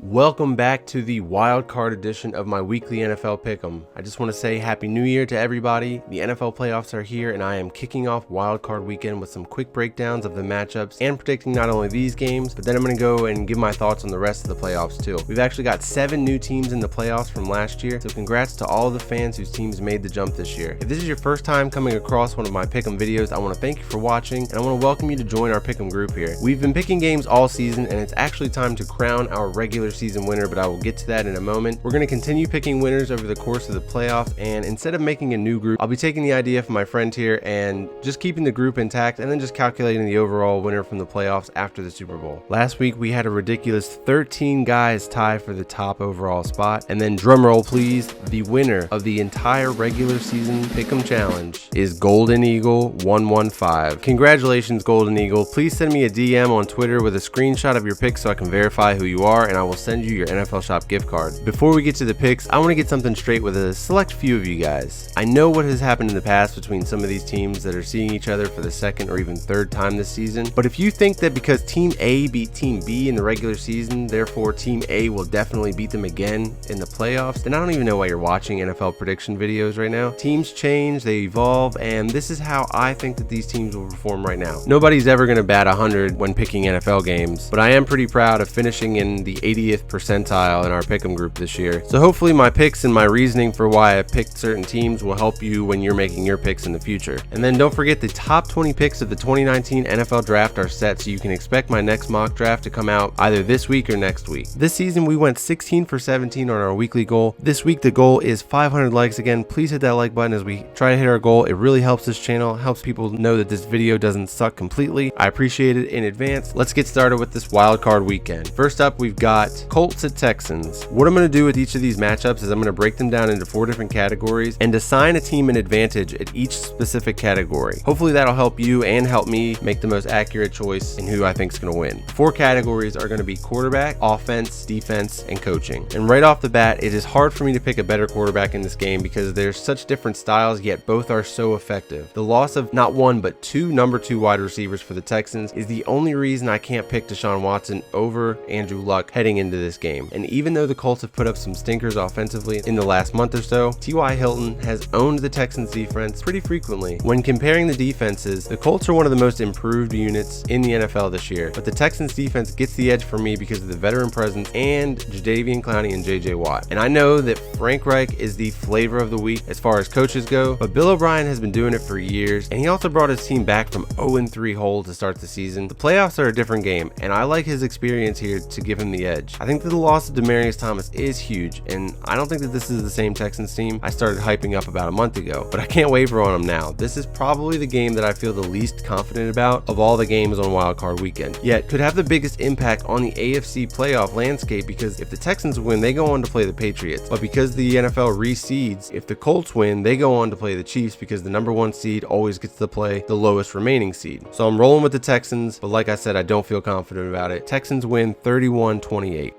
Welcome back to the wild card edition of my weekly NFL Pick'em. I just want to say Happy New Year to everybody. The NFL playoffs are here and I am kicking off wild card weekend with some quick breakdowns of the matchups and predicting not only these games, but then I'm going to go and give my thoughts on the rest of the playoffs too. We've actually got 7 new teams in the playoffs from last year, so congrats to all of the fans whose teams made the jump this year. If this is your first time coming across one of my Pick'em videos, I want to thank you for watching and I want to welcome you to join our Pick'em group here. We've been picking games all season and it's actually time to crown our regular season winner, but I will get to that in a moment. We're going to continue picking winners over the course of the playoffs, and instead of making a new group, I'll be taking the idea from my friend here and just keeping the group intact and then just calculating the overall winner from the playoffs after the Super Bowl. Last week we had a ridiculous 13 guys tie for the top overall spot, and then drumroll please, the winner of the entire regular season Pick'em challenge is Golden Eagle 115. Congratulations Golden Eagle. Please send me a DM on Twitter with a screenshot of your pick so I can verify who you are, and I will send you your NFL Shop gift card. Before we get to the picks, I want to get something straight with a select few of you guys. I know what has happened in the past between some of these teams that are seeing each other for the second or even third time this season, but if you think that because Team A beat Team B in the regular season, therefore Team A will definitely beat them again in the playoffs, then I don't even know why you're watching NFL prediction videos right now. Teams change, they evolve, and this is how I think that these teams will perform right now. Nobody's ever going to bat 100 when picking NFL games, but I am pretty proud of finishing in the 80th percentile in our Pick'em group this year. So hopefully my picks and my reasoning for why I picked certain teams will help you when you're making your picks in the future. And then don't forget the top 20 picks of the 2019 NFL draft are set, so you can expect my next mock draft to come out either this week or next week. This season we went 16 for 17 on our weekly goal. This week the goal is 500 likes. Again, please hit that like button as we try to hit our goal. It really helps this channel, helps people know that this video doesn't suck completely. I appreciate it in advance. Let's get started with this wild card weekend. First up, we've got Colts at Texans. What I'm going to do with each of these matchups is I'm going to break them down into 4 different categories and assign a team an advantage at each specific category. Hopefully that'll help you and help me make the most accurate choice in who I think is going to win. The 4 categories are going to be quarterback, offense, defense, and coaching. And right off the bat, it is hard for me to pick a better quarterback in this game because there's such different styles, yet both are so effective. The loss of not one but 2 number 2 wide receivers for the Texans is the only reason I can't pick Deshaun Watson over Andrew Luck heading into this game. And even though the Colts have put up some stinkers offensively in the last month or so, T.Y. Hilton has owned the Texans defense pretty frequently. When comparing the defenses, the Colts are one of the most improved units in the NFL this year, but the Texans defense gets the edge for me because of the veteran presence and Jadeveon Clowney and J.J. Watt. And I know that Frank Reich is the flavor of the week as far as coaches go, but Bill O'Brien has been doing it for years, and he also brought his team back from 0-3 hole to start the season. The playoffs are a different game, and I like his experience here to give him the edge. I think that the loss of Demaryius Thomas is huge, and I don't think that this is the same Texans team I started hyping up about a month ago, but I can't waver on them now. This is probably the game that I feel the least confident about of all the games on Wild Card Weekend, yet could have the biggest impact on the AFC playoff landscape because if the Texans win, they go on to play the Patriots, but because the NFL reseeds, if the Colts win, they go on to play the Chiefs because the number 1 seed always gets to play the lowest remaining seed. So I'm rolling with the Texans, but like I said, I don't feel confident about it. Texans win 31-28.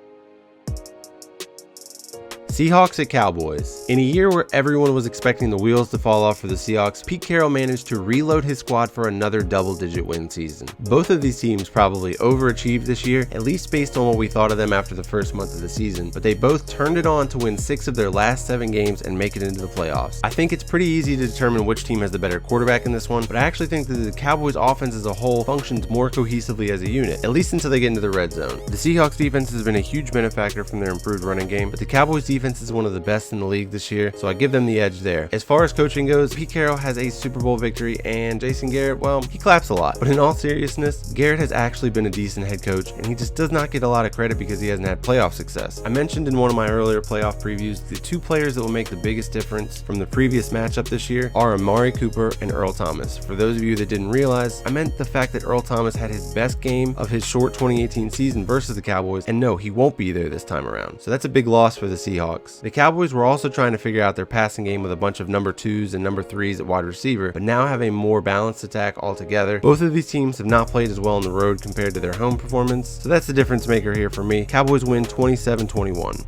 Seahawks at Cowboys. In a year where everyone was expecting the wheels to fall off for the Seahawks, Pete Carroll managed to reload his squad for another double-digit win season. Both of these teams probably overachieved this year, at least based on what we thought of them after the first month of the season, but they both turned it on to win 6 of their last 7 games and make it into the playoffs. I think it's pretty easy to determine which team has the better quarterback in this one, but I actually think that the Cowboys offense as a whole functions more cohesively as a unit, at least until they get into the red zone. The Seahawks defense has been a huge benefactor from their improved running game, but the Cowboys defense is one of the best in the league this year, so I give them the edge there. As far as coaching goes, Pete Carroll has a Super Bowl victory, and Jason Garrett, well, he claps a lot. But in all seriousness, Garrett has actually been a decent head coach, and he just does not get a lot of credit because he hasn't had playoff success. I mentioned in one of my earlier playoff previews, the 2 players that will make the biggest difference from the previous matchup this year are Amari Cooper and Earl Thomas. For those of you that didn't realize, I meant the fact that Earl Thomas had his best game of his short 2018 season versus the Cowboys, and no, he won't be there this time around. So that's a big loss for the Seahawks. The Cowboys were also trying to figure out their passing game with a bunch of number 2s and number 3s at wide receiver, but now have a more balanced attack altogether. Both of these teams have not played as well on the road compared to their home performance, so that's the difference maker here for me. Cowboys win 27-21.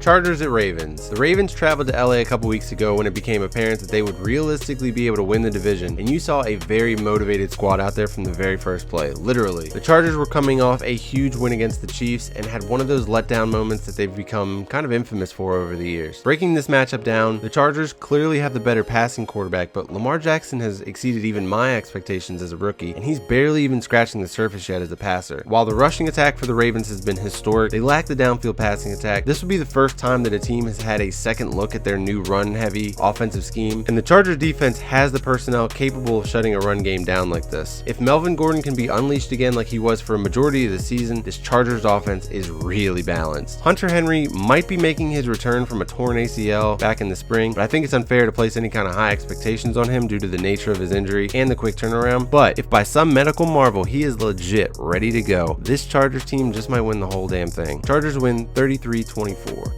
Chargers at Ravens. The Ravens traveled to LA a couple weeks ago when it became apparent that they would realistically be able to win the division, and you saw a very motivated squad out there from the very first play, literally. The Chargers were coming off a huge win against the Chiefs and had one of those letdown moments that they've become kind of infamous for over the years. Breaking this matchup down, the Chargers clearly have the better passing quarterback, but Lamar Jackson has exceeded even my expectations as a rookie, and he's barely even scratching the surface yet as a passer. While the rushing attack for the Ravens has been historic, they lack the downfield passing attack. This would be the first time that a team has had a second look at their new run-heavy offensive scheme, and the Chargers defense has the personnel capable of shutting a run game down like this. If Melvin Gordon can be unleashed again like he was for a majority of the season, this Chargers offense is really balanced. Hunter Henry might be making his return from a torn ACL back in the spring, but I think it's unfair to place any kind of high expectations on him due to the nature of his injury and the quick turnaround. But if by some medical marvel he is legit ready to go, this Chargers team just might win the whole damn thing. Chargers win 33-24.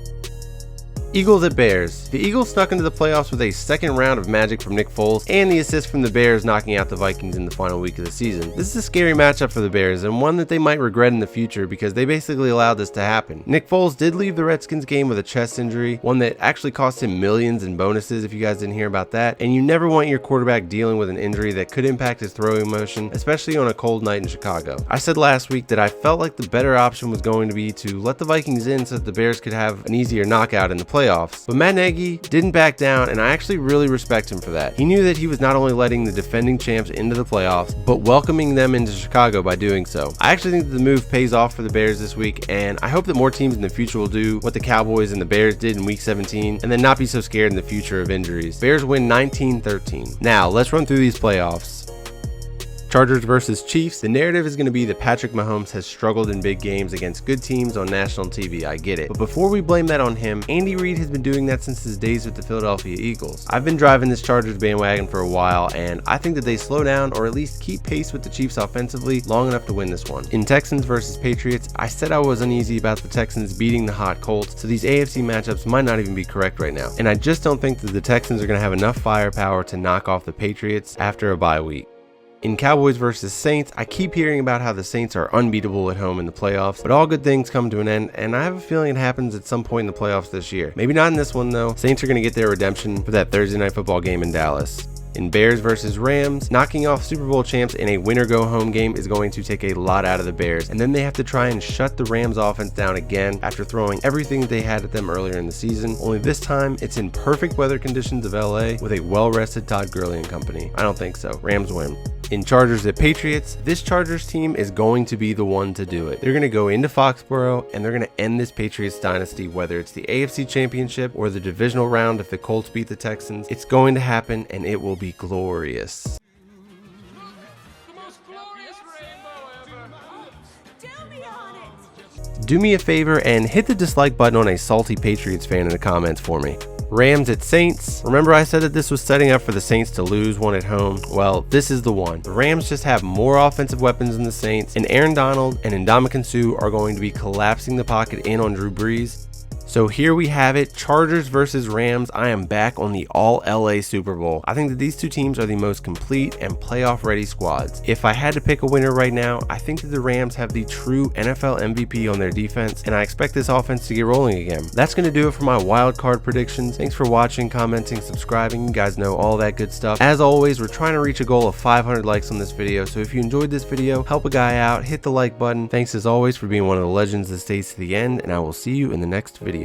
Eagles at Bears. The Eagles snuck into the playoffs with a second round of magic from Nick Foles and the assist from the Bears knocking out the Vikings in the final week of the season. This is a scary matchup for the Bears and one that they might regret in the future because they basically allowed this to happen. Nick Foles did leave the Redskins game with a chest injury, one that actually cost him millions in bonuses if you guys didn't hear about that, and you never want your quarterback dealing with an injury that could impact his throwing motion, especially on a cold night in Chicago. I said last week that I felt like the better option was going to be to let the Vikings in so that the Bears could have an easier knockout in the playoffs. But Matt Nagy didn't back down, and I actually really respect him for that. He knew that he was not only letting the defending champs into the playoffs, but welcoming them into Chicago by doing so. I actually think that the move pays off for the Bears this week, and I hope that more teams in the future will do what the Cowboys and the Bears did in week 17, and then not be so scared in the future of injuries. Bears win 19-13. Now, let's run through these playoffs. Chargers versus Chiefs. The narrative is going to be that Patrick Mahomes has struggled in big games against good teams on national TV. I get it. But before we blame that on him, Andy Reid has been doing that since his days with the Philadelphia Eagles. I've been driving this Chargers bandwagon for a while, and I think that they slow down or at least keep pace with the Chiefs offensively long enough to win this one. In Texans versus Patriots, I said I was uneasy about the Texans beating the hot Colts, so these AFC matchups might not even be correct right now. And I just don't think that the Texans are going to have enough firepower to knock off the Patriots after a bye week. In Cowboys versus Saints, I keep hearing about how the Saints are unbeatable at home in the playoffs, but all good things come to an end, and I have a feeling it happens at some point in the playoffs this year. Maybe not in this one though. Saints are going to get their redemption for that Thursday night football game in Dallas. In Bears versus Rams, knocking off Super Bowl champs in a win-or-go-home game is going to take a lot out of the Bears, and then they have to try and shut the Rams offense down again after throwing everything they had at them earlier in the season, only this time it's in perfect weather conditions of LA with a well-rested Todd Gurley and company. I don't think so. Rams win. In Chargers at Patriots, this Chargers team is going to be the one to do it. They're going to go into Foxborough and they're going to end this Patriots dynasty, whether it's the AFC Championship or the divisional round if the Colts beat the Texans. It's going to happen and it will be glorious. Do me a favor and hit the dislike button on a salty Patriots fan in the comments for me. Rams at Saints. Remember I said that this was setting up for the Saints to lose one at home? Well, this is the one. The Rams just have more offensive weapons than the Saints, and Aaron Donald and Ndamukong Suh are going to be collapsing the pocket in on Drew Brees. So here we have it, Chargers versus Rams. I am back on the all LA Super Bowl. I think that these two teams are the most complete and playoff ready squads. If I had to pick a winner right now, I think that the Rams have the true NFL MVP on their defense, and I expect this offense to get rolling again. That's going to do it for my wild card predictions. Thanks for watching, commenting, subscribing. You guys know all that good stuff. As always, we're trying to reach a goal of 500 likes on this video, so if you enjoyed this video, help a guy out, hit the like button. Thanks as always for being one of the legends that stays to the end, and I will see you in the next video.